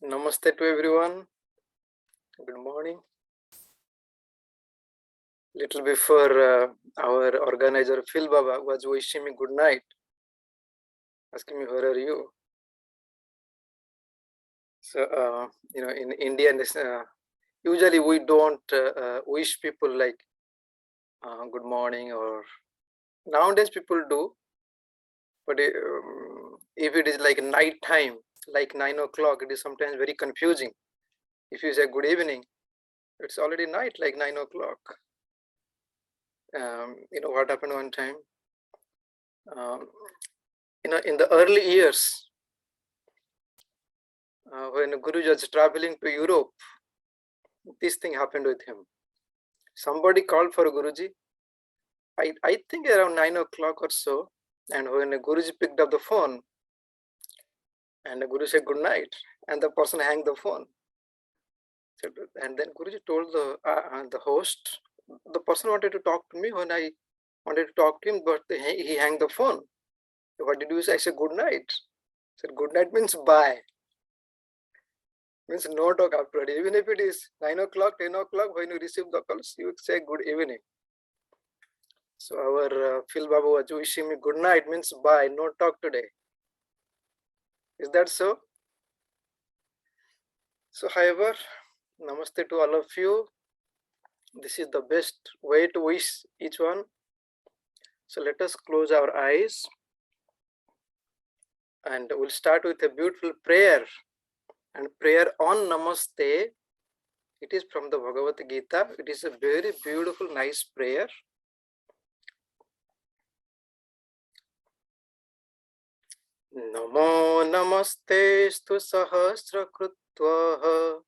Namaste to everyone. Good morning. Little before our organizer Phil Baba was wishing me good night, asking me where are you. So in India, usually we don't wish people like good morning, or nowadays people do, but if it is like night time, like 9 o'clock, it is sometimes very confusing. If you say good evening, it's already night, like 9 o'clock. What happened one time? In the early years, when Guruji was traveling to Europe, this thing happened with him. Somebody called for Guruji, I think around 9 o'clock or so, and when Guruji picked up the phone, and Guru said good night, and the person hung the phone. And then Guruji told the host, the person wanted to talk to me when I wanted to talk to him, but he hung the phone. What did you say? I said good night. I said good night means bye. Means no talk after it. Even if it is 9 o'clock, 10 o'clock, when you receive the calls, you say good evening. So our Phil Baba was wishing me good night means bye, no talk today. Is that so? So however, namaste to all of you. This is the best way to wish each one. So let us close our eyes and we'll start with a beautiful prayer. And prayer on Namaste, it is from the Bhagavad Gita. It is a very beautiful, nice prayer. Namo namaste stu sahasra krutvaha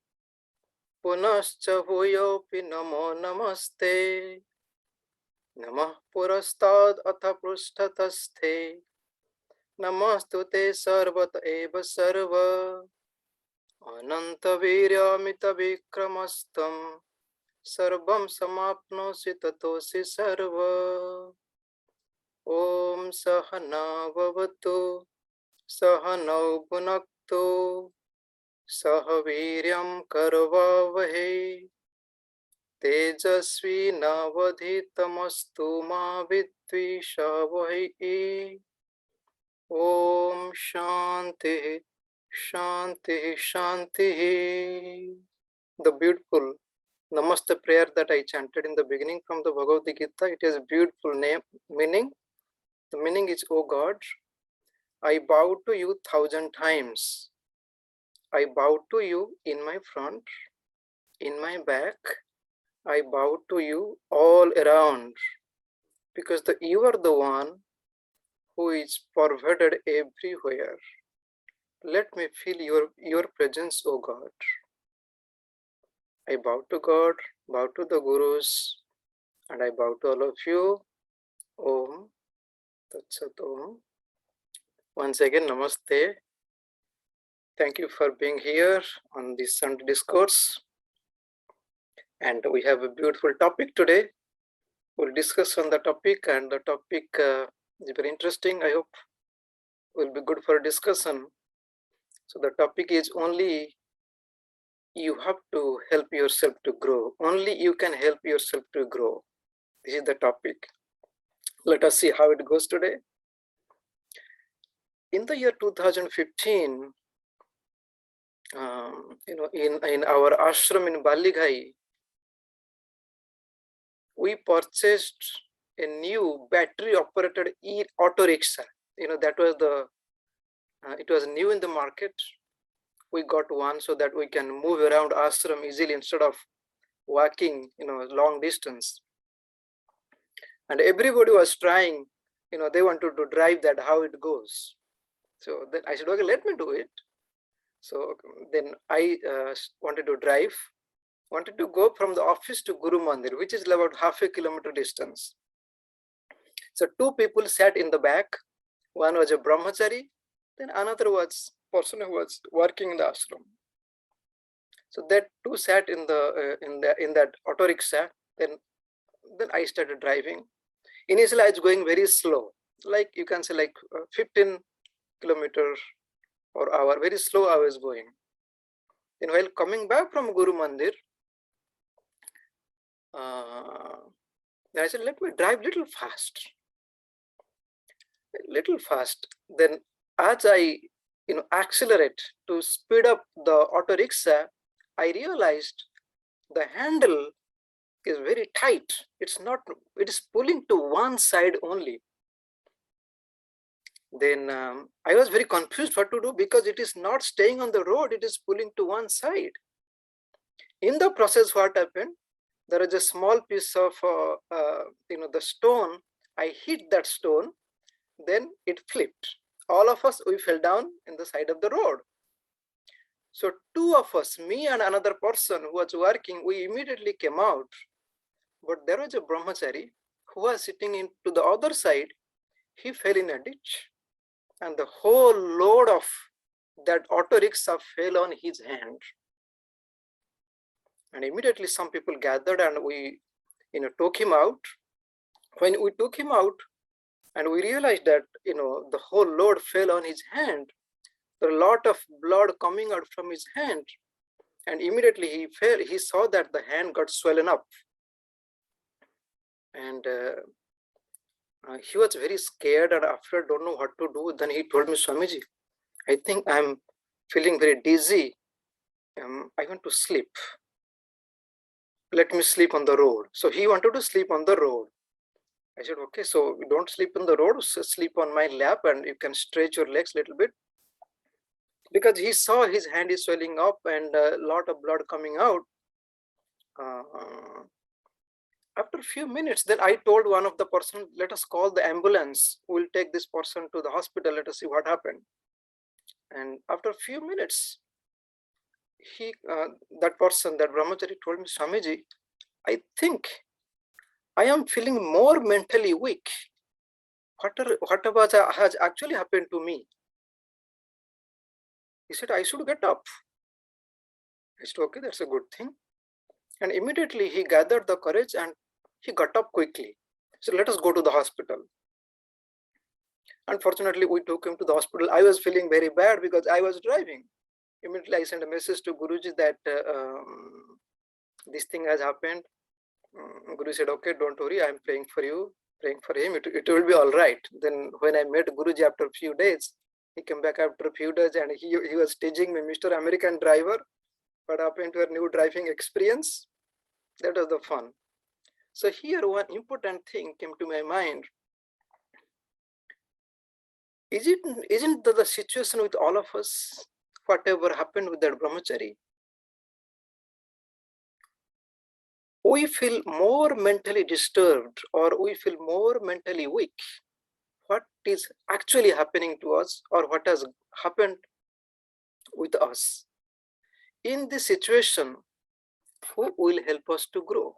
punascha bhuyopi namo namaste namah purastad atha prushtataste namastute sarvat eva sarva ananta viryamita vikramastam sarvam samapnosi tatosi sarva om sahana vavatu sahanau bhunaktu sahaviryam karvavahe tejasvi navadhitamastu ma vidvishavahe om shanti shanti shanti. The beautiful Namaste prayer that I chanted in the beginning from the Bhagavad Gita, it has a beautiful meaning. The meaning is, O God, I bow to you 1,000 times. I bow to you in my front, in my back. I bow to you all around, because you are the one who is pervaded everywhere. Let me feel your presence, O God. I bow to God, bow to the Gurus, and I bow to all of you. Om Tat Sat Om. Once again, Namaste. Thank you for being here on this Sunday discourse. And we have a beautiful topic today. We'll discuss on the topic, and the topic is very interesting. I hope will be good for discussion. So the topic is, only you have to help yourself to grow. Only you can help yourself to grow. This is the topic. Let us see how it goes today. In the year 2015, in our ashram in Balighai, we purchased a new battery-operated auto rickshaw. That was it was new in the market. We got one so that we can move around ashram easily instead of walking, long distance. And everybody was trying, they wanted to drive that, how it goes. So then I said, okay, let me do it. So then I wanted to drive, wanted to go from the office to Guru Mandir, which is about half a kilometer distance. So two people sat in the back. One was a brahmachari, then another was person who was working in the ashram. So that two sat in that auto rickshaw. Then I started driving. Initially, I was going very slow, like you can say like 15 kilometers per hour. Very slow I was going. Then while coming back from Guru Mandir, I said, let me drive little fast. Then as I accelerate to speed up the auto rickshaw, I realized the handle is very tight. It is pulling to one side only. Then I was very confused what to do, because it is not staying on the road, it is pulling to one side. In the process, what happened? There is a small piece of the stone. I hit that stone, then it flipped. All of us, we fell down in the side of the road. So two of us, me and another person who was working, we immediately came out. But there was a brahmachari who was sitting to the other side. He fell in a ditch, and the whole load of that auto rickshaw fell on his hand. And immediately some people gathered, and we took him out. When we took him out and we realized that the whole load fell on his hand, there was a lot of blood coming out from his hand, and immediately he fell. He saw that the hand got swollen up, and he was very scared and afraid, don't know what to do. Then he told me, Swamiji, I think I'm feeling very dizzy. I want to sleep. Let me sleep on the road. So he wanted to sleep on the road. I said, okay, so don't sleep on the road, so sleep on my lap, and you can stretch your legs a little bit. Because he saw his hand is swelling up and a lot of blood coming out. After a few minutes, then I told one of the person, let us call the ambulance. We'll take this person to the hospital. Let us see what happened. And after a few minutes, that person, that brahmachari, told me, Swamiji, I think I am feeling more mentally weak. Whatever has actually happened to me. He said, I should get up. I said, okay, that's a good thing. And immediately he gathered the courage and he got up quickly. So let us go to the hospital. Unfortunately, we took him to the hospital. I was feeling very bad because I was driving. Immediately I sent a message to Guruji that this thing has happened. Guru said, okay, don't worry, I'm praying for you, praying for him. It will be all right. Then when I met Guruji after a few days, he came back after a few days and he was teaching me, Mr. American driver, what happened to your new driving experience? That was the fun. So here one important thing came to my mind. Isn't the situation with all of us, whatever happened with that brahmachari? We feel more mentally disturbed or we feel more mentally weak. What is actually happening to us or what has happened with us? In this situation, who will help us to grow?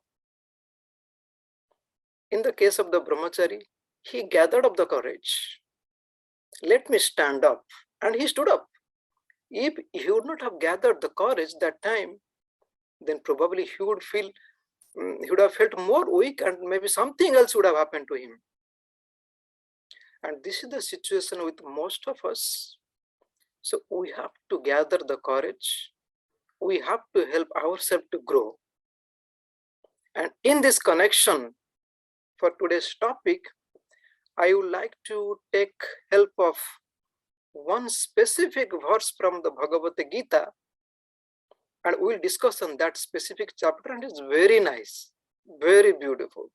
In the case of the brahmachari, he gathered up the courage. Let me stand up. And he stood up. If he would not have gathered the courage that time, then probably he would have felt more weak and maybe something else would have happened to him. And this is the situation with most of us. So we have to gather the courage. We have to help ourselves to grow. And in this connection, for today's topic, I would like to take help of one specific verse from the Bhagavad Gita, and we'll discuss on that specific chapter, and it's very nice, very beautiful.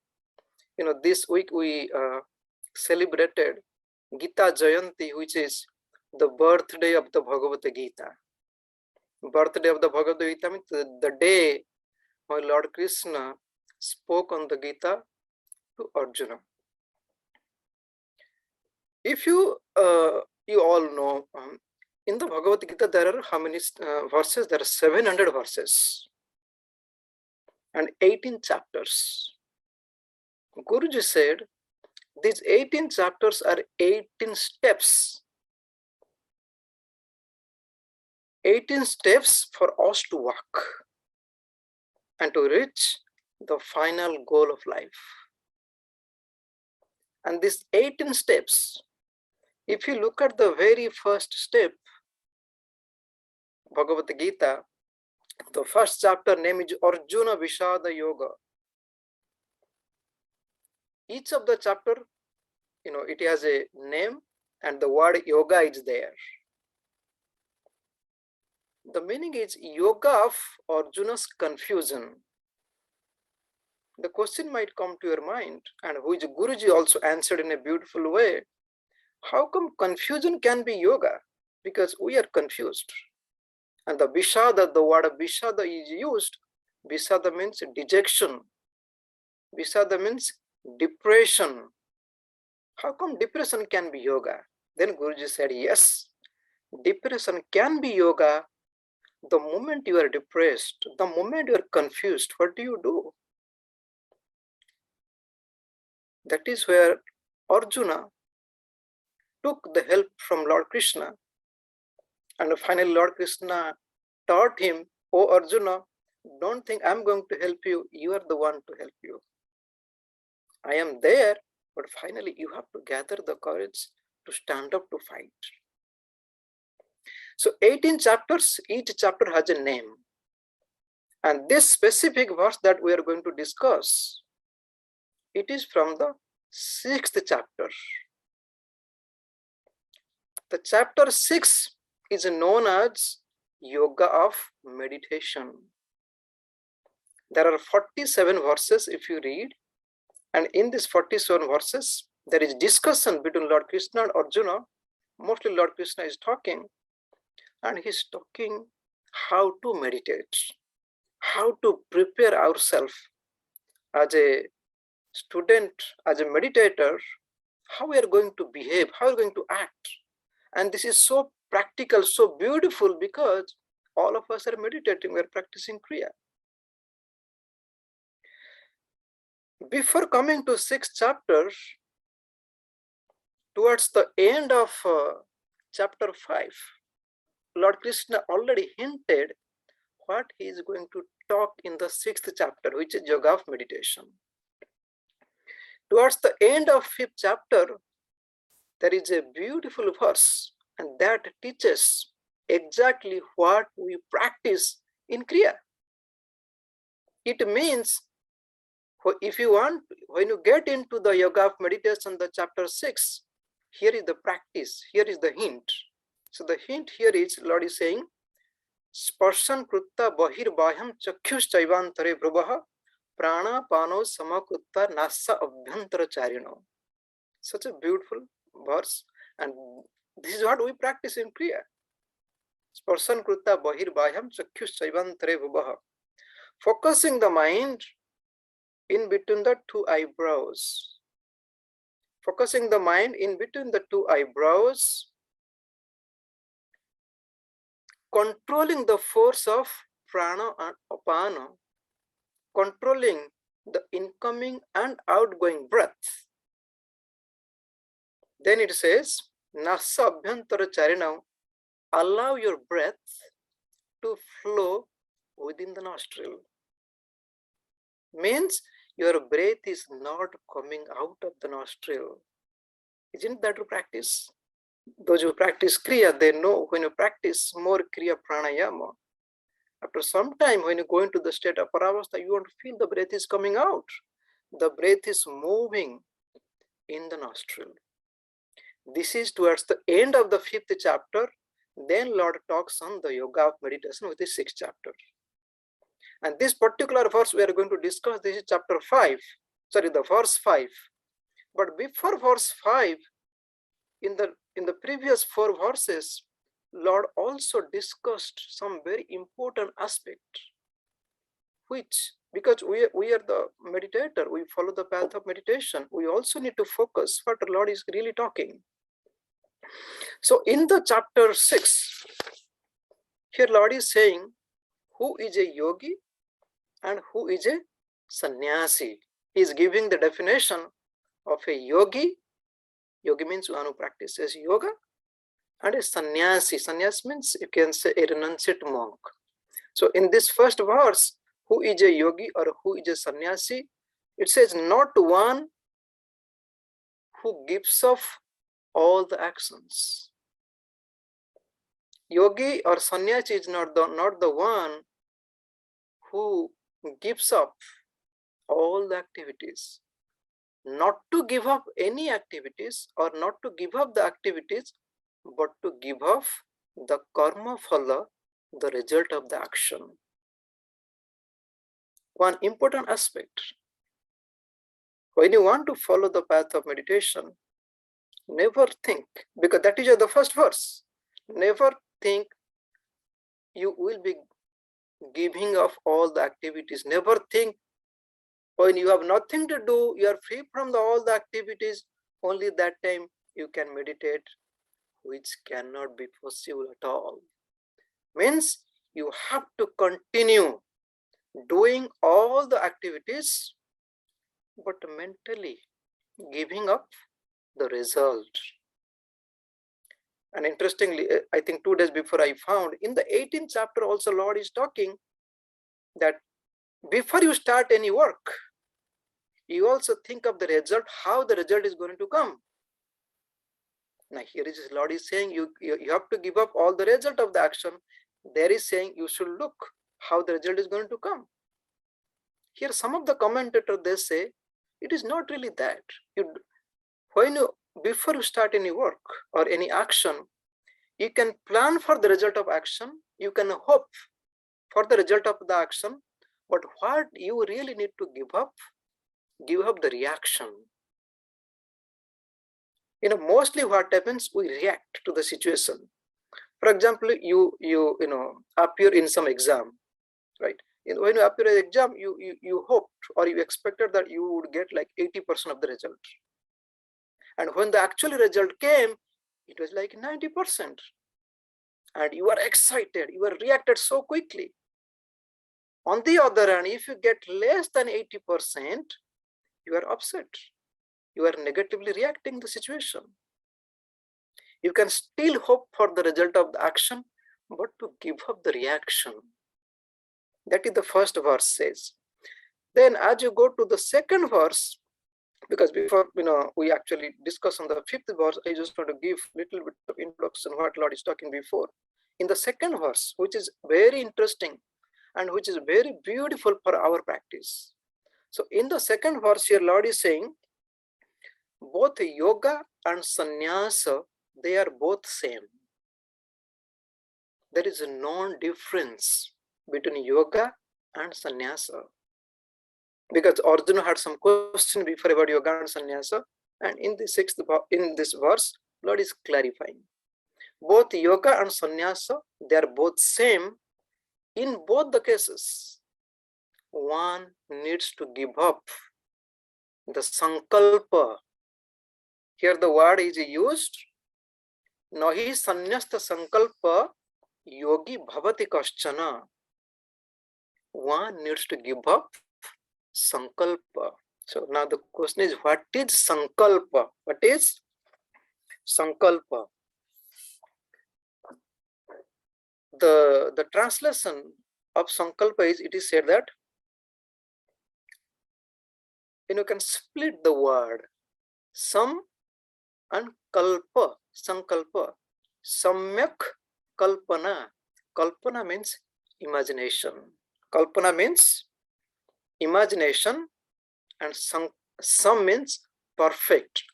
This week we celebrated Gita Jayanti, which is the birthday of the Bhagavad Gita. Birthday of the Bhagavad Gita means the day when Lord Krishna spoke on the Gita to Arjuna. If you all know, in the Bhagavad Gita, there are how many verses? There are 700 verses and 18 chapters. Guruji said, these 18 chapters are 18 steps. 18 steps for us to walk and to reach the final goal of life. And these 18 steps, if you look at the very first step, Bhagavad Gita, The first chapter name is Arjuna Vishada Yoga. Each of the chapter, it has a name and the word yoga is there. The meaning is yoga of Arjuna's confusion. The question might come to your mind, and which Guruji also answered in a beautiful way. How come confusion can be yoga? Because we are confused. And the Vishada, the word Vishada is used. Vishada means dejection. Vishada means depression. How come depression can be yoga? Then Guruji said, yes, depression can be yoga. The moment you are depressed, the moment you are confused, what do? That is where Arjuna took the help from Lord Krishna. And finally Lord Krishna taught him, oh Arjuna, don't think I'm going to help you. You are the one to help you. I am there, but finally you have to gather the courage to stand up to fight. So 18 chapters, each chapter has a name. And this specific verse that we are going to discuss, it is from the 6th chapter. The chapter 6 is known as Yoga of Meditation. There are 47 verses if you read. And in these 47 verses, there is discussion between Lord Krishna and Arjuna. Mostly Lord Krishna is talking. And he's talking how to meditate, how to prepare ourselves as a student, as a meditator, how we are going to behave, how we are going to act. And this is so practical, so beautiful, because all of us are meditating, we are practicing Kriya. Before coming to 6th chapter, towards the end of chapter 5, Lord Krishna already hinted what he is going to talk in the 6th chapter, which is Yoga of Meditation. Towards the end of 5th chapter, there is a beautiful verse, and that teaches exactly what we practice in Kriya. It means, if you want, when you get into the Yoga of Meditation, the chapter 6, here is the practice, here is the hint. So the hint here is, Lord is saying, Sparshan krutta bahir bahyam chakhyus chaivantare brubha prana pano samakutta nasa abhyantara charino. Such a beautiful verse, and this is what we practice in Kriya. Sparshan krutta bahir bahyam chakhyus chaivantare brubha. Focusing the mind in between the two eyebrows. Focusing the mind in between the two eyebrows, controlling the force of prana and apana, controlling the incoming and outgoing breath. Then it says, Nasa abhyantara charina, allow your breath to flow within the nostril. Means your breath is not coming out of the nostril. Isn't that to practice? Those who practice Kriya, they know when you practice more Kriya Pranayama, after some time when you go into the state of Paravastha, you want to feel the breath is coming out. The breath is moving in the nostril. This is towards the end of the 5th chapter. Then Lord talks on the Yoga of Meditation with the 6th chapter. And this particular verse we are going to discuss, this is chapter 5, the verse 5. But before verse 5, in the previous 4 verses, Lord also discussed some very important aspect, which, because we are the meditator, we follow the path of meditation, we also need to focus what the Lord is really talking. So in the chapter 6, here Lord is saying, who is a yogi and who is a sannyasi? He is giving the definition of a yogi. Yogi means one who practices yoga, and a sannyasi. Sannyasi means, you can say, a renunciate monk. So in this first verse, who is a yogi or who is a sannyasi? It says not one who gives up all the actions. Yogi or sannyasi is not the one who gives up all the activities, not to give up any activities or not to give up the activities, but to give up the karma phala, the result of the action. One important aspect, when you want to follow the path of meditation, never think, because that is the first verse, never think you will be giving up all the activities. Never think when you have nothing to do, you are free from all the activities, only that time you can meditate, which cannot be possible at all. Means you have to continue doing all the activities, but mentally giving up the result. And interestingly, I think 2 days before I found in the 18th chapter also Lord is talking that before you start any work, you also think of the result, how the result is going to come. Now here is Lord is saying you have to give up all the result of the action. There is saying you should look how the result is going to come. Here some of the commentators, they say it is not really that. Before you start any work or any action, you can plan for the result of action, you can hope for the result of the action, but what you really need to give up the reaction. Mostly what happens, we react to the situation. For example, you appear in some exam, right? When you appear in an exam, you hoped or you expected that you would get like 80% of the result. And when the actual result came, it was like 90%. And you are excited, you are reacted so quickly. On the other hand, if you get less than 80%, you are upset. You are negatively reacting the situation. You can still hope for the result of the action, but to give up the reaction. That is the first verse says. Then as you go to the second verse, because before we actually discuss on the 5th verse, I just want to give a little bit of introduction what Lord is talking before. In the second verse, which is very interesting and which is very beautiful for our practice. So in the second verse here, Lord is saying, both yoga and sannyasa, they are both same. There is a non-difference between yoga and sannyasa. Because Arjuna had some question before about yoga and sannyasa, and in this verse, Lord is clarifying. Both yoga and sannyasa, they are both same. In both the cases, one needs to give up the sankalpa. Here the word is used, nahi sannyasta sankalpa yogi bhavati kaschana. One needs to give up sankalpa. So now the question is, what is sankalpa? What is sankalpa? The translation of sankalpa is, it is said that you can split the word sam and kalpa, sankalpa. Samyak kalpana. Kalpana means imagination. Kalpana means imagination, and sam means perfect.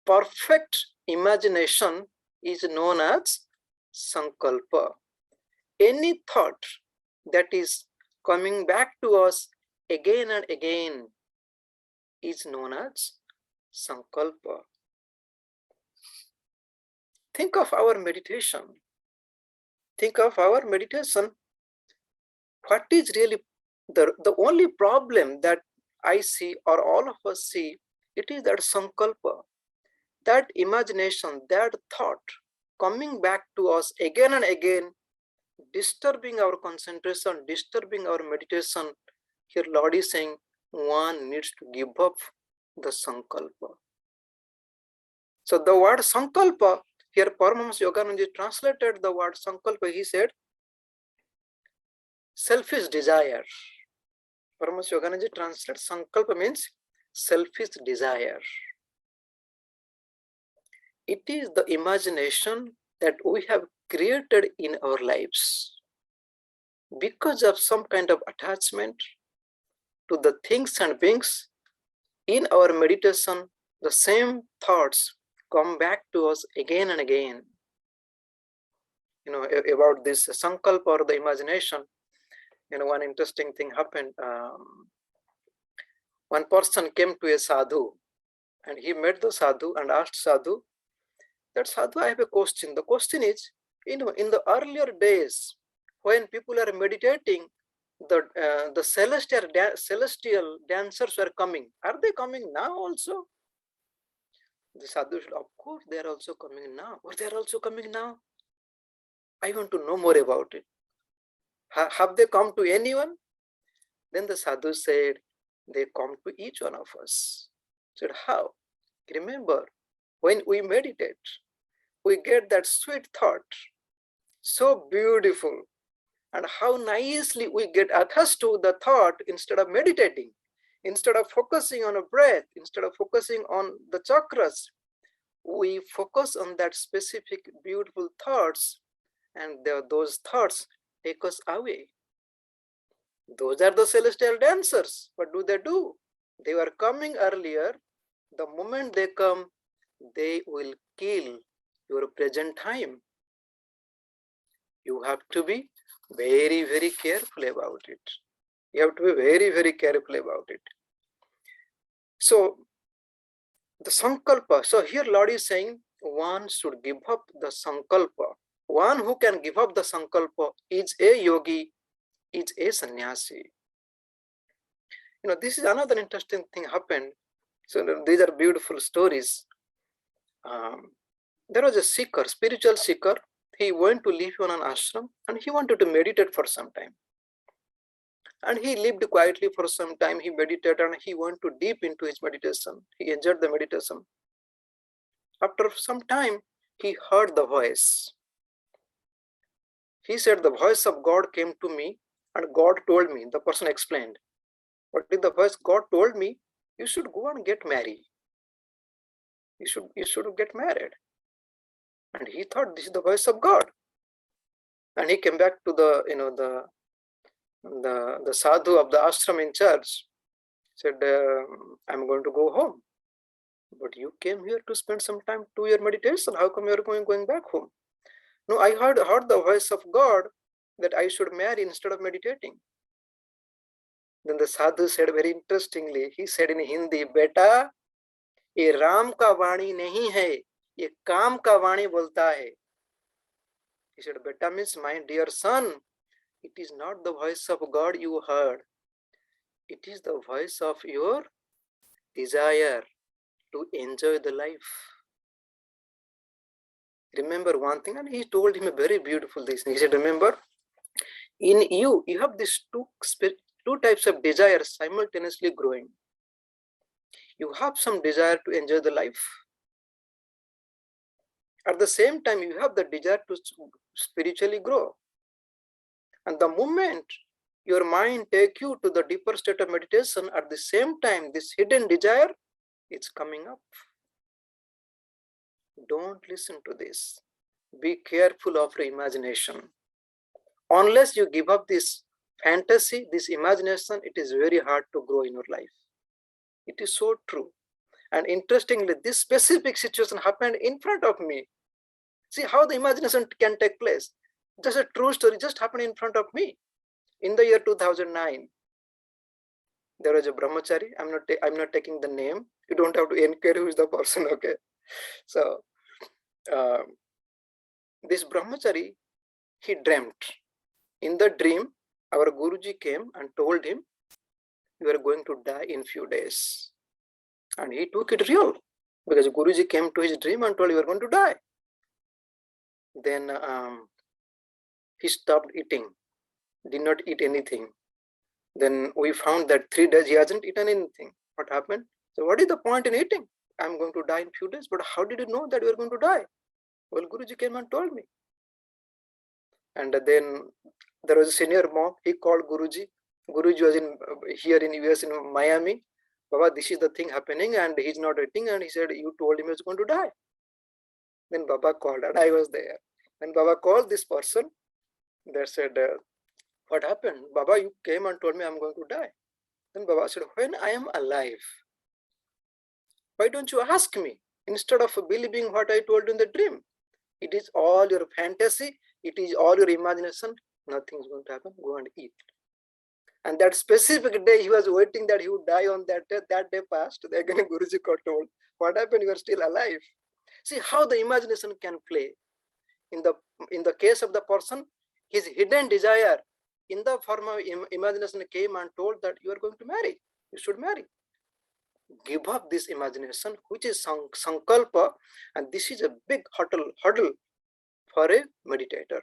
Perfect imagination is known as sankalpa. Any thought that is coming back to us again and again is known as sankalpa. Think of our meditation. Think of our meditation. What is really the only problem that I see or all of us see, it is that sankalpa, that imagination, that thought coming back to us again and again, disturbing our concentration, disturbing our meditation. Here Lord is saying one needs to give up the sankalpa. So the word sankalpa, here Paramahamsa Yogananda translated the word sankalpa, he said, selfish desire. Paramahamsa Yogananda translated sankalpa means selfish desire. It is the imagination that we have created in our lives. because of some kind of attachment to the things and beings, in our meditation, the same thoughts come back to us again and again. About this sankalpa or the imagination, one interesting thing happened. One person came to a sadhu, and he met the sadhu and asked sadhu, that sadhu, I have a question. The question is, in the earlier days, when people are meditating, the celestial dancers were coming. Are they coming now also? The sadhu said, of course, they are also coming now. Or they are also coming now? I want to know more about it. Have they come to anyone? Then the sadhu said, they come to each one of us. I said, how? Remember, when we meditate, we get that sweet thought, so beautiful, and how nicely we get attached to the thought instead of meditating, instead of focusing on a breath, instead of focusing on the chakras, we focus on that specific beautiful thoughts, and those thoughts take us away. Those are the celestial dancers. What do? They were coming earlier. The moment they come, they will kill your present time. You have to be very, very careful about it. You have to be very, very careful about it. So, the sankalpa. So here Lord is saying one should give up the sankalpa. One who can give up the sankalpa is a yogi, is a sannyasi. This is another interesting thing happened. So these are beautiful stories. There was a seeker, spiritual seeker. He went to live on an ashram and he wanted to meditate for some time. And he lived quietly for some time. He meditated and he went to deep into his meditation. He enjoyed the meditation. After some time, he heard the voice. He said, the voice of God came to me and God told me, the person explained, what did the voice? God told me, you should go and get married. You should get married. And he thought this is the voice of God. And he came back to the sadhu of the ashram in church, said, I'm going to go home. But you came here to spend some time to your meditation. How come you're going back home? No, I heard the voice of God that I should marry instead of meditating. Then the sadhu said very interestingly, he said in Hindi, Beta, ye Ram ka vani nahi hai, ye Kam ka vani bolta hai. He said, Beta means my dear son, it is not the voice of God you heard. It is the voice of your desire to enjoy the life. Remember one thing, and he told him a very beautiful thing. He said, remember, in you have these two types of desires simultaneously growing. You have some desire to enjoy the life. At the same time, you have the desire to spiritually grow. And the moment your mind takes you to the deeper state of meditation, at the same time, this hidden desire is coming up. Don't listen to this. Be careful of your imagination. Unless you give up this fantasy, this imagination, it is very hard to grow in your life. It is so true. And interestingly, this specific situation happened in front of me. See how the imagination can take place. Just a true story just happened in front of me. In the year 2009, there was a brahmachari. I'm not taking the name. You don't have to inquire who is the person, okay? So, this brahmachari, he dreamt. In the dream, our Guruji came and told him, you are going to die in few days. And he took it real, because Guruji came to his dream and told you are going to die. Then he stopped eating, did not eat anything. Then we found that 3 days he hasn't eaten anything. What happened? So what is the point in eating? I'm going to die in few days, but how did you know that you are going to die? Well, Guruji came and told me. And then there was a senior monk, he called Guruji. Guruji was here in US in Miami. Baba, this is the thing happening and he's not eating, and he said, you told him he's going to die. Then Baba called and I was there. When Baba called this person, they said, what happened? Baba, you came and told me I'm going to die. Then Baba said, when I am alive, why don't you ask me instead of believing what I told you in the dream? It is all your fantasy. It is all your imagination. Nothing is going to happen. Go and eat. And that specific day, he was waiting that he would die on that day. That day passed. Again, Guruji got told, what happened? You are still alive. See how the imagination can play. In the case of the person, his hidden desire in the form of imagination came and told that you are going to marry. You should marry. Give up this imagination, which is sankalpa, and this is a big hurdle for a meditator.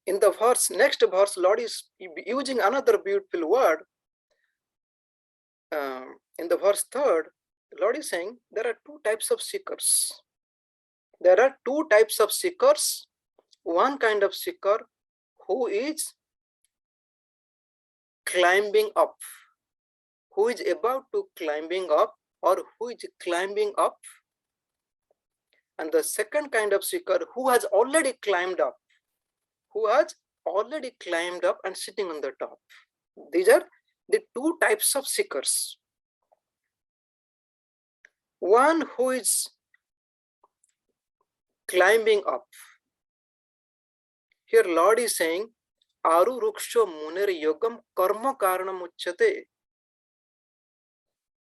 In the next verse, Lord is using another beautiful word. In the verse 3, Lord is saying there are two types of seekers. There are two types of seekers. One kind of seeker who is climbing up, who is about to climbing up, or who is climbing up. And the second kind of seeker who has already climbed up, and sitting on the top. These are the two types of seekers. One who is climbing up. Here Lord is saying, Aru ruksho muner yogam karma karanam uchyate.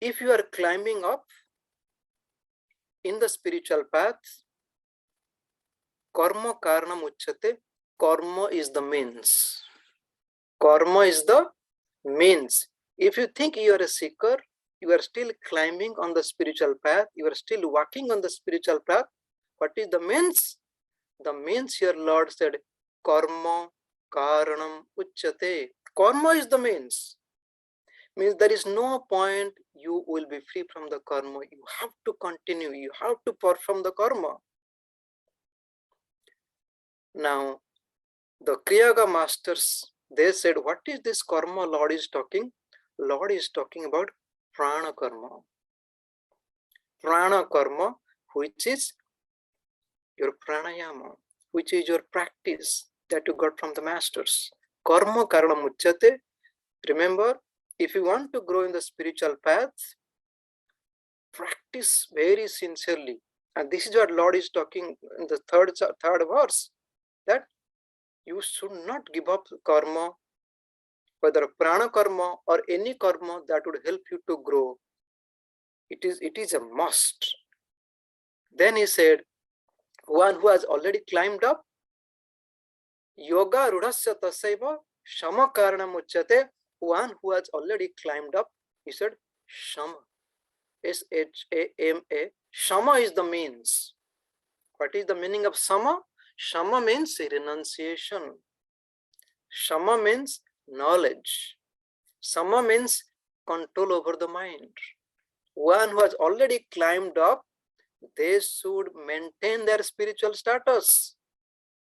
If you are climbing up in the spiritual path, karma karanam uchyate. Karma is the means. Karma is the means. If you think you are a seeker, you are still climbing on the spiritual path, you are still walking on the spiritual path. What is the means? The means here Lord said, karma karanam uchyate. Karma is the means. Means there is no point you will be free from the karma. You have to continue. You have to perform the karma. Now, the Kriya masters, they said, what is this karma Lord is talking? Lord is talking about prana karma. Prana karma, which is your pranayama, which is your practice that you got from the masters. Karma karanam uchyate. Remember, if you want to grow in the spiritual path, practice very sincerely. And this is what Lord is talking in the third verse, that you should not give up karma, whether prana karma or any karma that would help you to grow. It is a must. Then he said, one who has already climbed up, yoga rudhasya tasaiva shama karanam uchyate. One who has already climbed up, he said, shama. S-H-A-M-A. Shama is the means. What is the meaning of shama? Shama means renunciation. Shama means knowledge. Shama means control over the mind. One who has already climbed up, they should maintain their spiritual status.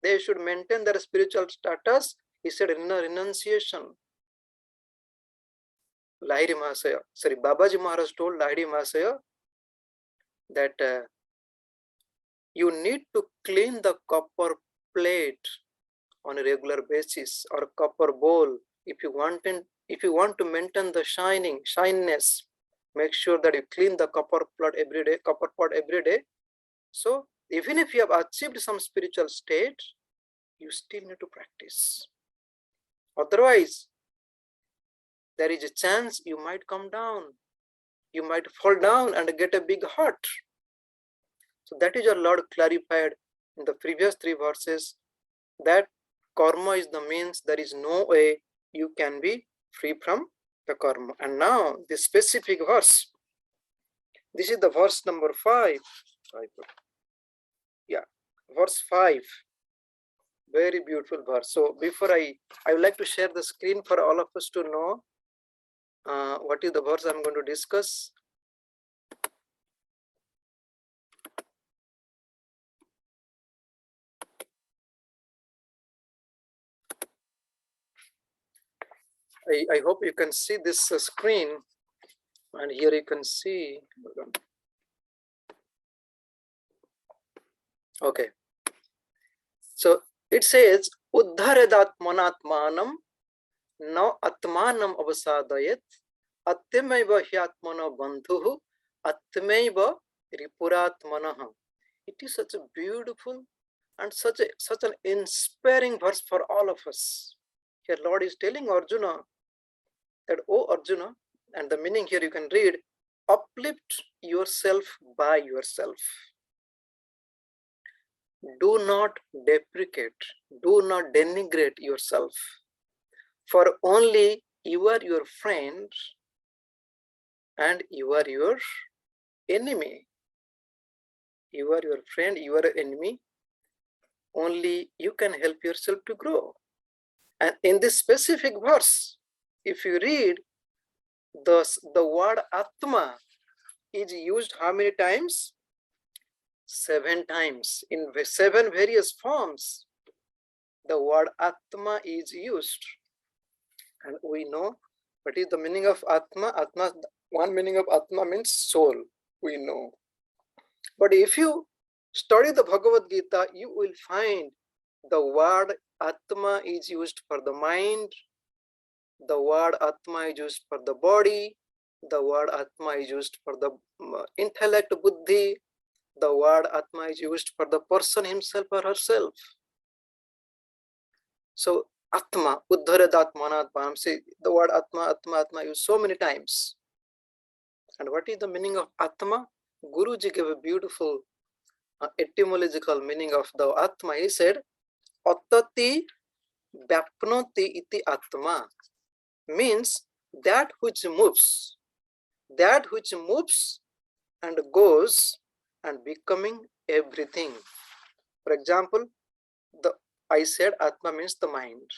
They should maintain their spiritual status. He said renunciation. Lahiri Mahasaya, Babaji Maharaj told Lahiri Mahasaya that you need to clean the copper plate on a regular basis, or copper bowl. If you want to maintain the shininess, make sure that you clean the copper pot every day. So even if you have achieved some spiritual state, you still need to practice. Otherwise, there is a chance you might come down. You might fall down and get a big heart. So that is our Lord clarified in the previous 3 verses, that karma is the means. There is no way you can be free from the karma. And now this specific verse, this is the verse number 5. Yeah, verse 5. Very beautiful verse. So before I would like to share the screen for all of us to know what is the verse I'm going to discuss. I hope you can see this screen, and here you can see. Okay. So it says, Uddharedatmanatmanam na atmanam avasadayet atyamaiva hyatmana bandhuhu atmaiva ripuratmanah. It is such a beautiful and such an inspiring verse for all of us. Here Lord is telling Arjuna that, oh Arjuna, and the meaning here you can read, uplift yourself by yourself. Do not deprecate, do not denigrate yourself, for only you are your friend and you are your enemy. You are your friend, you are an enemy. Only you can help yourself to grow. And in this specific verse, if you read, the word Atma is used how many times? 7 times. In 7 various forms, the word Atma is used. And we know what is the meaning of Atma. Atma, one meaning of Atma means soul, we know. But if you study the Bhagavad Gita, you will find the word Atma is used for the mind, the word Atma is used for the body, the word Atma is used for the intellect, buddhi, the word Atma is used for the person himself or herself. So Atma, Uddharedatmanatmanam, see the word Atma, Atma, Atma used so many times. And what is the meaning of Atma? Guruji gave a beautiful etymological meaning of the Atma. He said, Atati Vyapnoti iti Atma, means that which moves and goes and becoming everything. For example, I said Atma means the mind.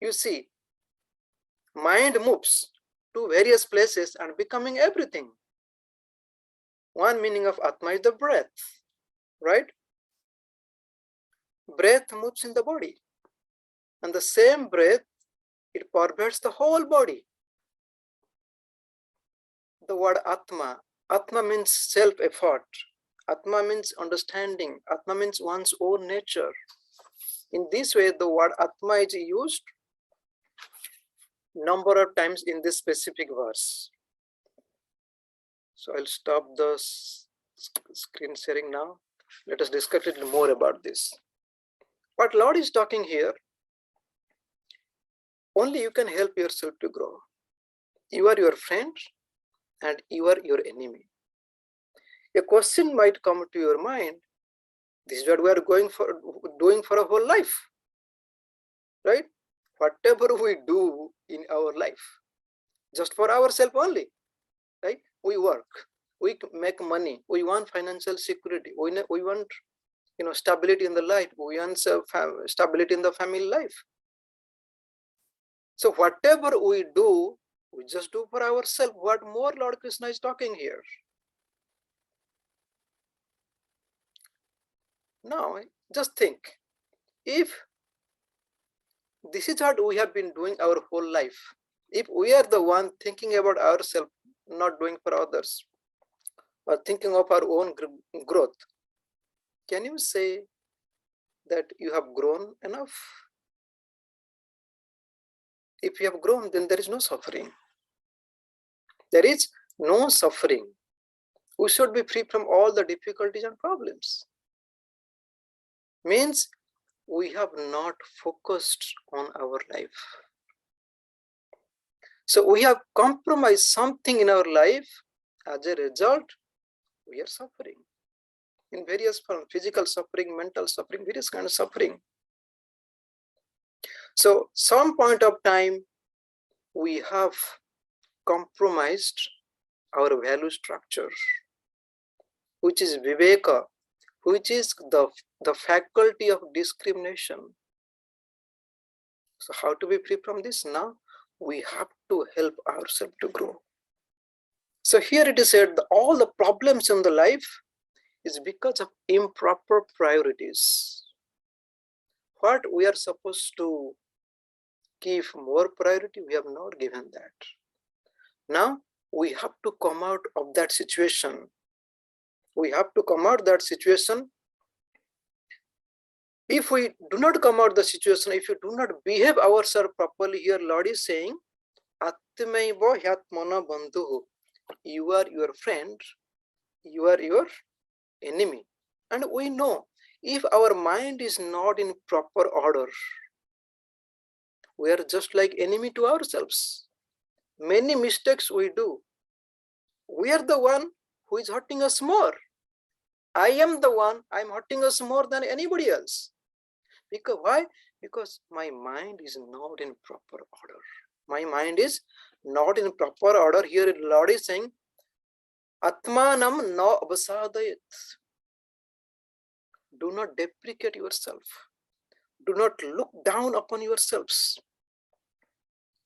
You see, mind moves to various places and becoming everything. One meaning of Atma is the breath, right? Breath moves in the body, and the same breath, it pervades the whole body. The word Atma means self-effort. Atma means understanding. Atma means one's own nature. In this way, the word Atma is used number of times in this specific verse. So I'll stop the screen sharing now. Let us discuss a little more about this. What Lord is talking here, only you can help yourself to grow. You are your friend and you are your enemy. A question might come to your mind, this is what we are doing for a whole life, right? Whatever we do in our life, just for ourselves only, right? We work, we make money, we want financial security, we want stability in the life, we want stability in the family life. So whatever we do, we just do for ourselves. What more Lord Krishna is talking here? Now, just think, if this is what we have been doing our whole life, if we are the one thinking about ourselves, not doing for others, or thinking of our own growth, can you say that you have grown enough? If you have grown, then there is no suffering. There is no suffering. We should be free from all the difficulties and problems. Means we have not focused on our life. So we have compromised something in our life. As a result, we are suffering in various forms: physical suffering, mental suffering, various kinds of suffering. So some point of time, we have compromised our value structure, which is viveka, which is the faculty of discrimination. So how to be free from this? Now we have to help ourselves to grow. So here it is said that all the problems in the life is because of improper priorities. What we are supposed to give more priority, we have not given that. Now we have to come out of that situation. We have to come out of that situation If we do not come out of the situation, if you do not behave ourselves properly, here Lord is saying, Atmaiva hyatmana bandhu. You are your friend, you are your enemy. And we know, if our mind is not in proper order, we are just like enemy to ourselves. Many mistakes we do. We are the one who is hurting us more. I am the one, I am hurting us more than anybody else. Because why? Because my mind is not in proper order. My mind is not in proper order. Here Lord is saying, Atmanam na abasadayat. Do not deprecate yourself. Do not look down upon yourselves.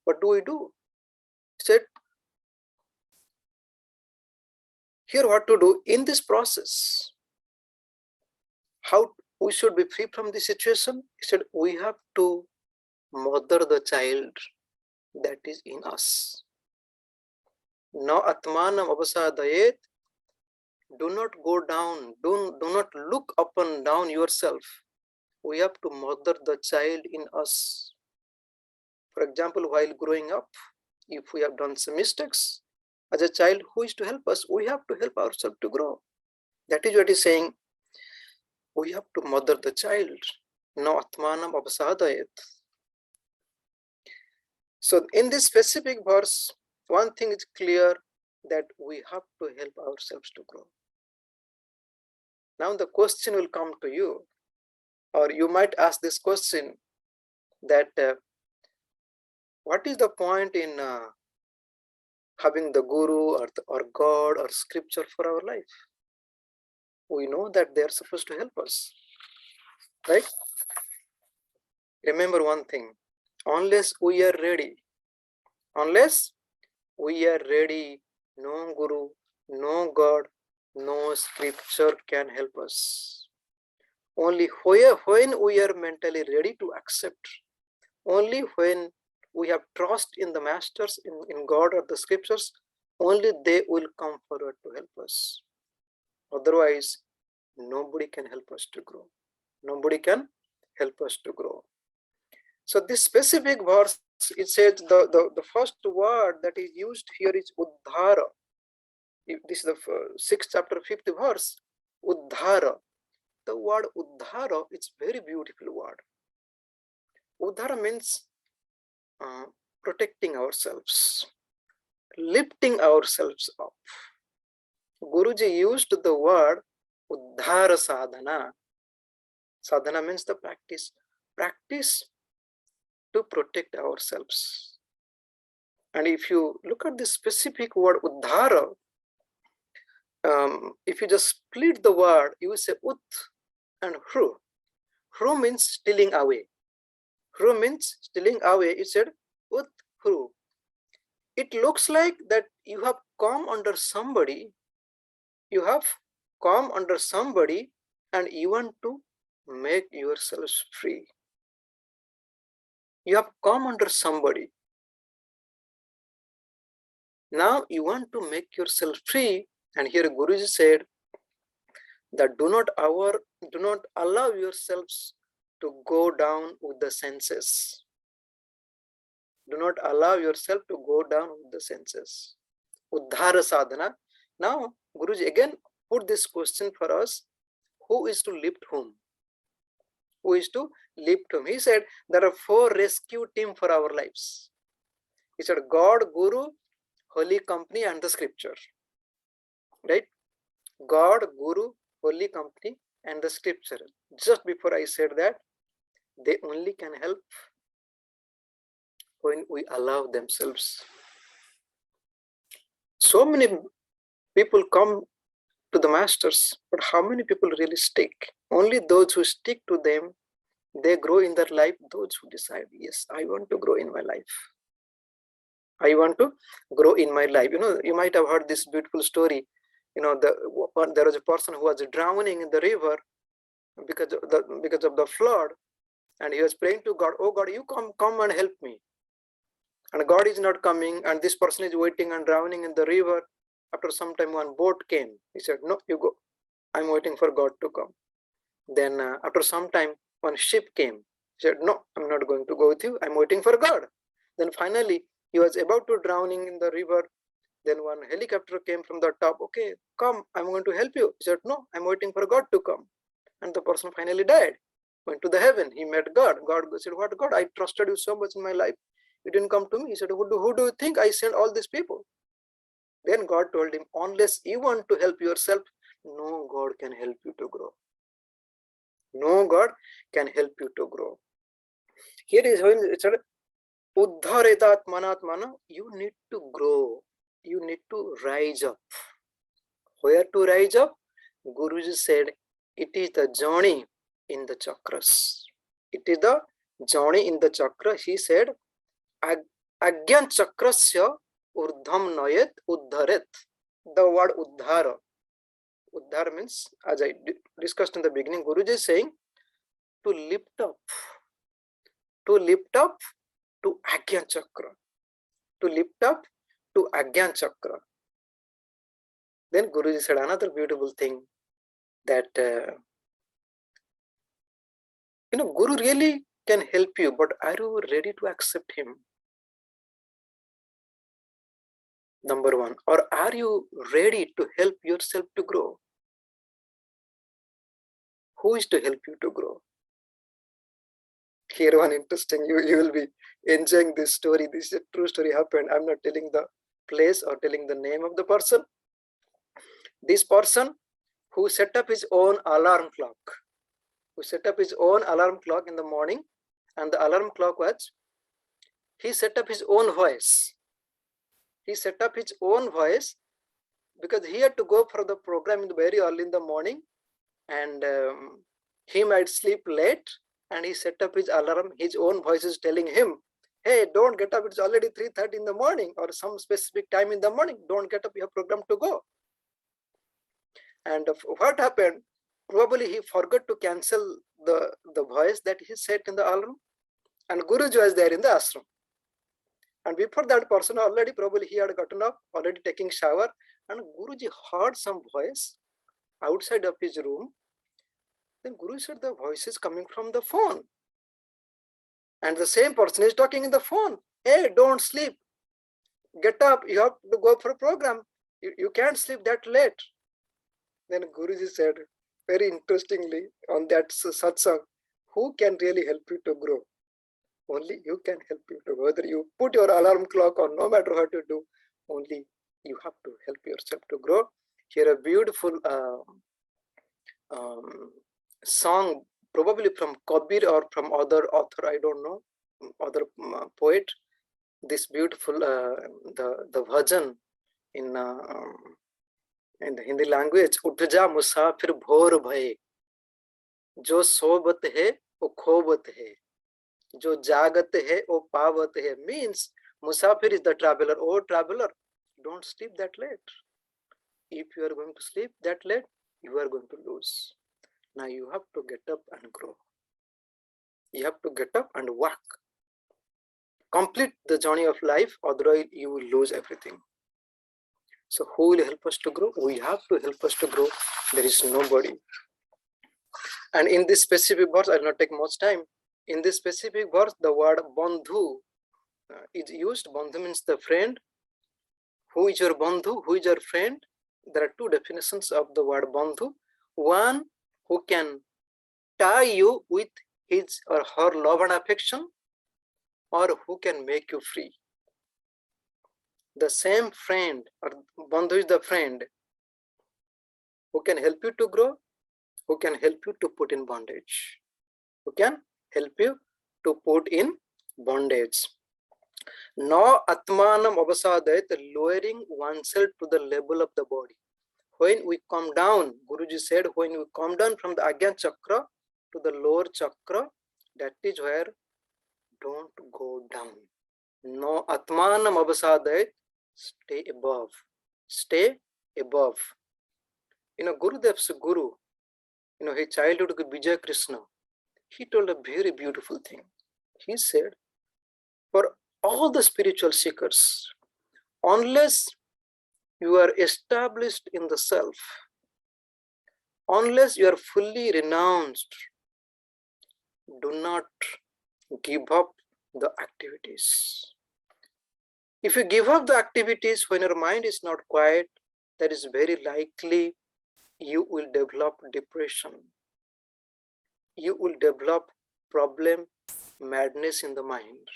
What do we do? He said, here what to do in this process. How we should be free from this situation? He said, we have to mother the child that is in us. Na atmanam abasadayet. Do not go down. Do not look up and down yourself. We have to mother the child in us. For example, while growing up, if we have done some mistakes, as a child, who is to help us? We have to help ourselves to grow. That is what he's saying. We have to mother the child. No atmanam abasadayet. So in this specific verse, one thing is clear, that we have to help ourselves to grow. Now the question will come to you, or you might ask this question, that what is the point in having the Guru or God or scripture for our life? We know that they are supposed to help us, right? Remember one thing, unless we are ready, no Guru, no God, no scripture can help us. Only when we are mentally ready to accept, only when we have trust in the masters, in God or the scriptures, only they will come forward to help us. Otherwise, nobody can help us to grow. Nobody can help us to grow. So this specific verse, it says the first word that is used here is uddhara. This is the 6th chapter, 5th verse, uddhara. The word uddhara, it's very beautiful word. Uddhara means protecting ourselves, lifting ourselves up. Guruji used the word uddhara sadhana. Sadhana means the practice. Practice to protect ourselves. And if you look at this specific word uddhara, if you just split the word, you will say ut and hru. Hru means stealing away. Hru means stealing away. It said ut hru. It looks like that you have come under somebody. You have come under somebody and you want to make yourselves free. You have come under somebody. Now you want to make yourself free. And here Guruji said that do not allow yourselves to go down with the senses. Do not allow yourself to go down with the senses. Uddhara sadhana. Now Guruji again put this question for us. Who is to lift whom? Who is to lift whom? He said there are 4 rescue teams for our lives. He said God, Guru, Holy Company and the scripture. Right? God, Guru, Holy Company and the scripture. Just before I said that, they only can help when we allow themselves. So many people come to the masters, but how many people really stick? Only those who stick to them, they grow in their life. Those who decide, yes, I want to grow in my life. I want to grow in my life. You know, you might have heard this beautiful story. You know, there was a person who was drowning in the river because of the flood, and he was praying to God, oh God, you come and help me. And God is not coming, and this person is waiting and drowning in the river. After some time, one boat came. He said, no, you go. I'm waiting for God to come. Then after some time, one ship came. He said, no, I'm not going to go with you. I'm waiting for God. Then finally, he was about to drowning in the river. Then one helicopter came from the top. Okay, come, I'm going to help you. He said, no, I'm waiting for God to come. And the person finally died, went to the heaven. He met God. God said, what God? I trusted you so much in my life. You didn't come to me. He said, who do you think I sent all these people? Then God told him, unless you want to help yourself, no God can help you to grow. No God can help you to grow. Here is when it said, Uddharetat manatmana, you need to grow. You need to rise up. Where to rise up? Guruji said, it is the journey in the chakras. It is the journey in the chakra. He said, Agyan chakrasya urdham nayet uddharet. The word uddhara. Uddhara means, as I discussed in the beginning, Guruji is saying, to lift up to Agyan chakra. To lift up to Agyan chakra. Then Guruji said another beautiful thing, that Guru really can help you, but are you ready to accept him? Number one. Or are you ready to help yourself to grow? Who is to help you to grow? Here one interesting, you will be enjoying this story. This is a true story happened. I'm not telling the place or telling the name of the person. This person who set up his own alarm clock, in the morning, and the alarm clock was, he set up his own voice. Because he had to go for the program very early in the morning, and he might sleep late, and he set up his alarm. His own voice is telling him, hey, don't get up, it's already 3:30 in the morning, or some specific time in the morning, don't get up, you have program to go. And what happened? Probably he forgot to cancel the voice that he set in the alarm, and Guruji was there in the ashram. And before that person already, probably he had gotten up, already taking shower, and Guruji heard some voice outside of his room. Then Guru said, the voice is coming from the phone. And the same person is talking in the phone. Hey, don't sleep. Get up. You have to go for a program. You can't sleep that late. Then Guruji said, very interestingly, on that satsang, who can really help you to grow? Only you can help you to grow. Whether you put your alarm clock or no matter what you do, only you have to help yourself to grow. Here a beautiful song, probably from Kabir or from other author, I don't know, other poet. This beautiful the bhajan in the Hindi language, Utja musafir bhor bhaye, jo sobat hai wo khobat hai, jo jagat hai wo pavat hai, means musafir is the traveler. Oh traveler, don't sleep that late. If you are going to sleep that late, you are going to lose. Now you have to get up and grow. You have to get up and walk. Complete the journey of life, otherwise you will lose everything. So who will help us to grow? We have to help us to grow. There is nobody. And in this specific verse, I will not take much time. In this specific verse, the word bandhu is used. Bandhu means the friend. Who is your bandhu? Who is your friend? There are two definitions of the word bandhu. One who can tie you with his or her love and affection, or who can make you free. The same friend, or bandhu is the friend who can help you to grow, who can help you to put in bondage. Who can help you to put in bondage. No atmanam avasadayat, lowering oneself to the level of the body. When we come down, Guruji said, when we come down from the Agyan chakra to the lower chakra, that is where don't go down. No atmanam avasadayat, stay above. Stay above. Gurudev's guru, his childhood Vijay Krishna, he told a very beautiful thing. He said, for all the spiritual seekers, unless you are established in the self, unless you are fully renounced, do not give up the activities. If you give up the activities when your mind is not quiet, that is very likely you will develop depression. You will develop problem, madness in the mind.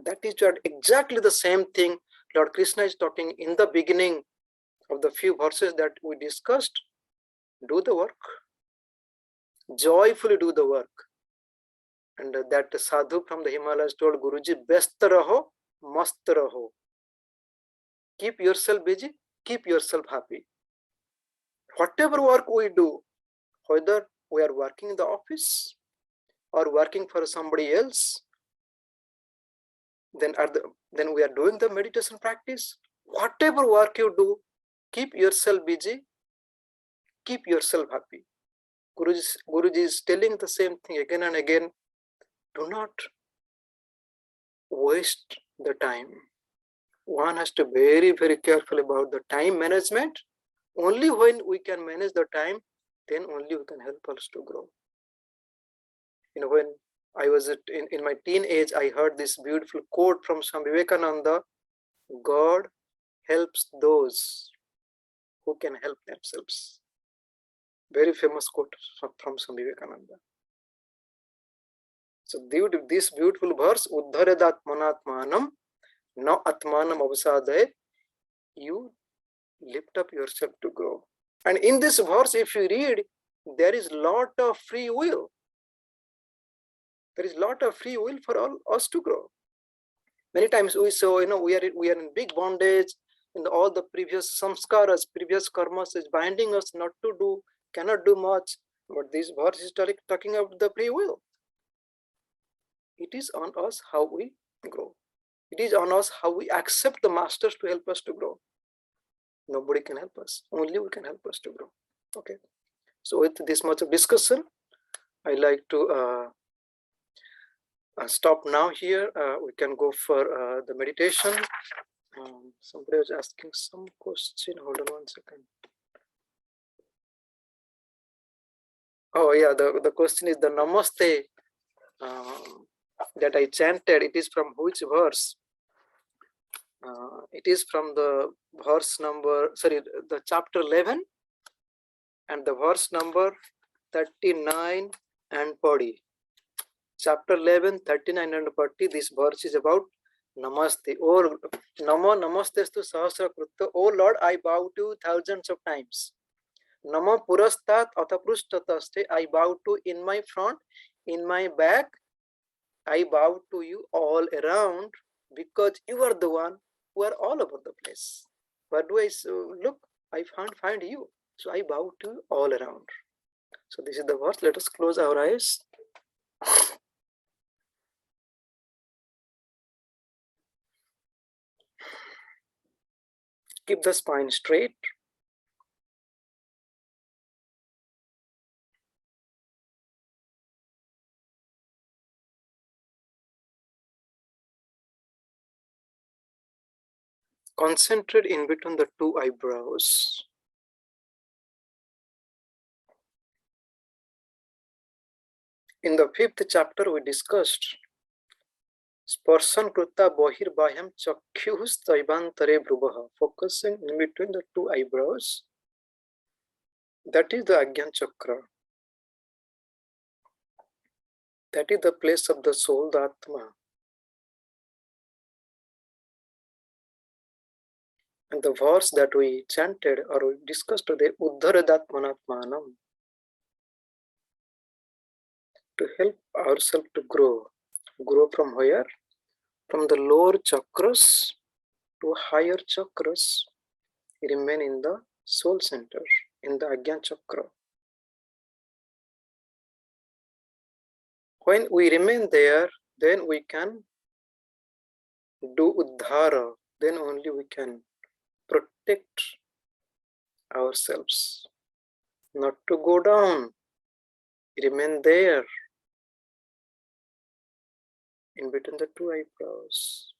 That is exactly the same thing Lord Krishna is talking in the beginning of the few verses that we discussed. Do the work. Joyfully do the work. And that sadhu from the Himalayas told Guruji, Best raho, mast raho. Keep yourself busy, keep yourself happy. Whatever work we do, whether we are working in the office or working for somebody else, then we are doing the meditation practice. Whatever work you do, keep yourself busy, keep yourself happy. Guruji is telling the same thing again and again. Do not waste the time. One has to be very, very careful about the time management. Only when we can manage the time, then only we can help us to grow. When I was in my teenage, I heard this beautiful quote from Swami Vairagyananda: God helps those who can help themselves. Very famous quote from Swami Vairagyananda. So this beautiful verse, Uddharedat manatmanam, na atmanam avasadhe, you lift up yourself to grow. And in this verse, if you read, there is lot of free will. There is lot of free will for all us to grow. Many times we saw, we are in big bondage, and all the previous samskaras, previous karmas is binding us not to do, cannot do much. But this verse is talking about the free will. It is on us how we grow. It is on us how we accept the masters to help us to grow. Nobody can help us. Only we can help us to grow. Okay. So with this much of discussion, I like to stop now here. We can go for the meditation. Somebody was asking some question. Hold on 1 second. Oh yeah, the question is the Namaste that I chanted. It is from which verse? It is from the the chapter 11 and the verse number 39 and 40. Chapter 11, 39 and 40, this verse is about Namaste. Or Namo Namastestu Sahasra Krutta. Oh Lord, I bow to you thousands of times. Namo Purastat Ataprushtatasthe. I bow to in my front, in my back. I bow to you all around, because you are the one who are all over the place. Where do I look? I find you. So I bow to you all around. So this is the verse. Let us close our eyes. Keep the spine straight. Concentrate in between the two eyebrows. In the 5th chapter, we discussed Sparsan Krutta Bahir Bahyam Chakyuhus Taibantare Brubaha, focusing in between the two eyebrows. That is the Agyan Chakra. That is the place of the soul, the Atma. And the verse that we chanted or we discussed today, Uddharadat Manatmanam, to help ourselves to grow. Grow from where? From the lower chakras to higher chakras. Remain in the soul center, in the Agyan Chakra. When we remain there, then we can do Uddhara. Then only we can protect ourselves. Not to go down. Remain there, in between the two eyebrows.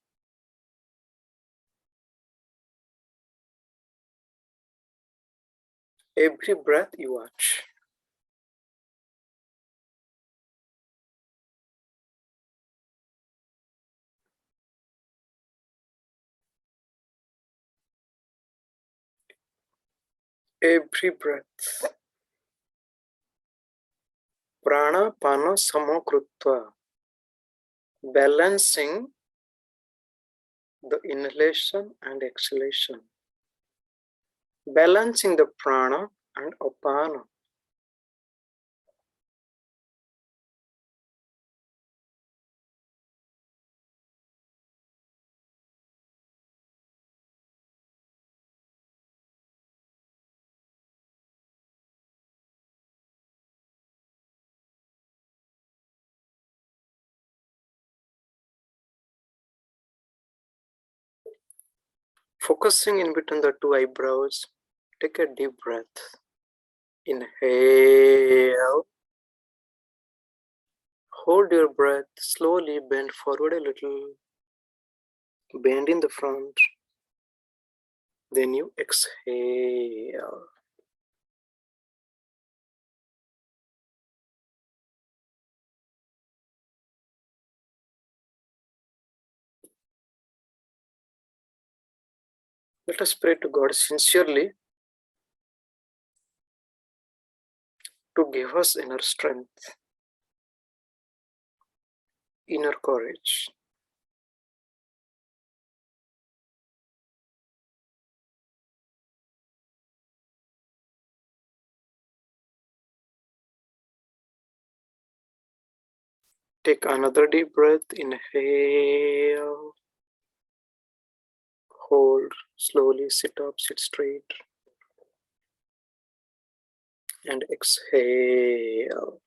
Every breath you watch. every breath. Prana pana samakrutva, balancing the inhalation and exhalation, balancing the prana and apana. Focusing in between the two eyebrows, take a deep breath. Inhale. Hold your breath, slowly bend forward a little, bend in the front. Then you exhale. Let us pray to God sincerely to give us inner strength, inner courage. Take another deep breath. Inhale. Hold. Slowly sit up, sit straight. And exhale.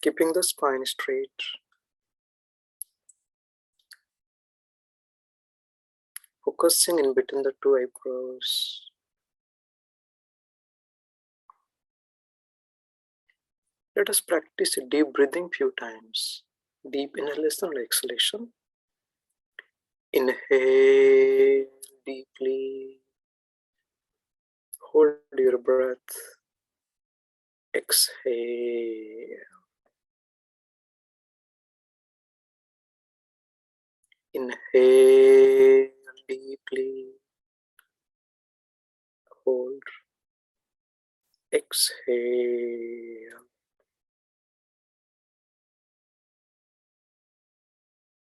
Keeping the spine straight. Focusing in between the two eyebrows. Let us practice deep breathing few times. Deep inhalation and exhalation. Inhale deeply. Hold your breath. Exhale. Inhale deeply. Hold. Exhale.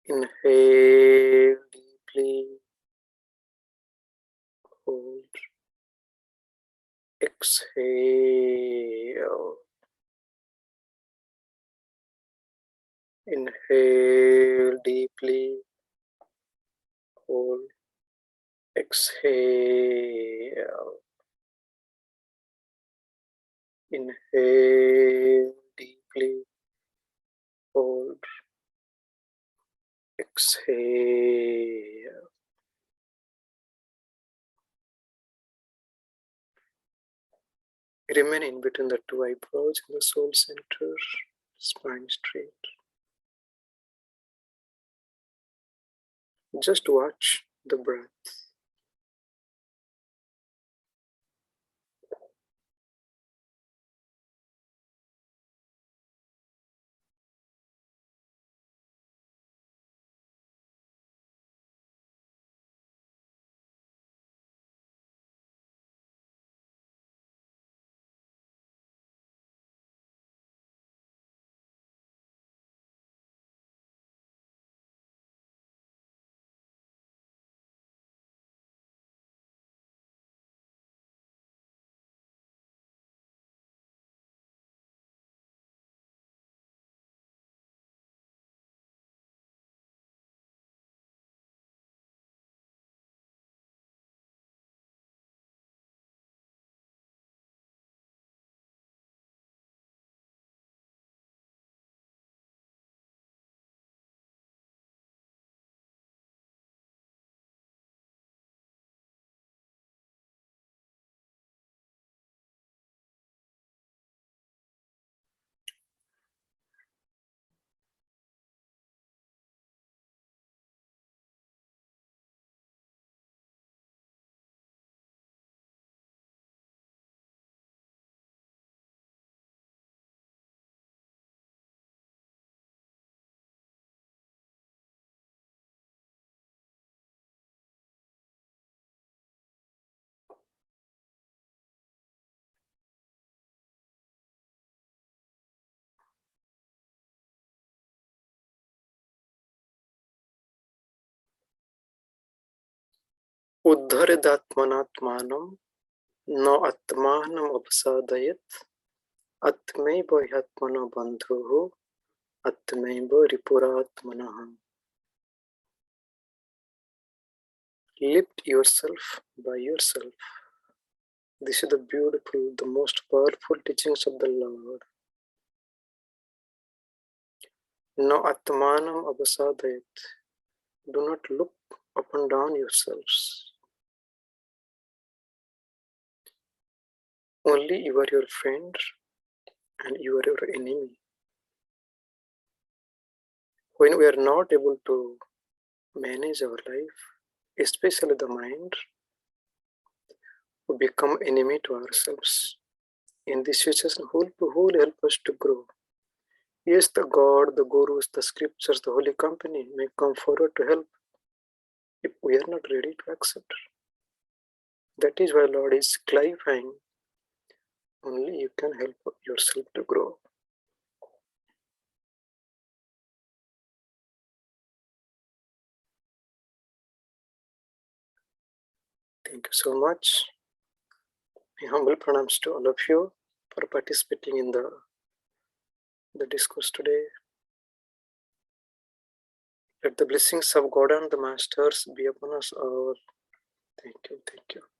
Inhale deeply. Hold. Exhale. Inhale deeply. Hold. Exhale. Inhale deeply. Hold. Exhale. Remain in between the two eyebrows in the soul center, spine straight. Just watch the breath. Uddharedatmanatmanam no atmanam apsadayat atmaiva hyatmana bandhuhu atmaiva ripuratmanah. Lift yourself by yourself. This is the beautiful, the most powerful teachings of the Lord. No atmanam abasadayat. Do not look up and down yourselves. Only you are your friend and you are your enemy. When we are not able to manage our life, especially the mind, we become enemy to ourselves. In this situation, who will help us to grow? Yes, the God, the Gurus, the scriptures, the Holy Company may come forward to help if we are not ready to accept. That is why Lord is clarifying. Only you can help yourself to grow. Thank you so much. My humble pranams to all of you for participating in the discourse today. Let the blessings of God and the Masters be upon us all. Thank you. Thank you.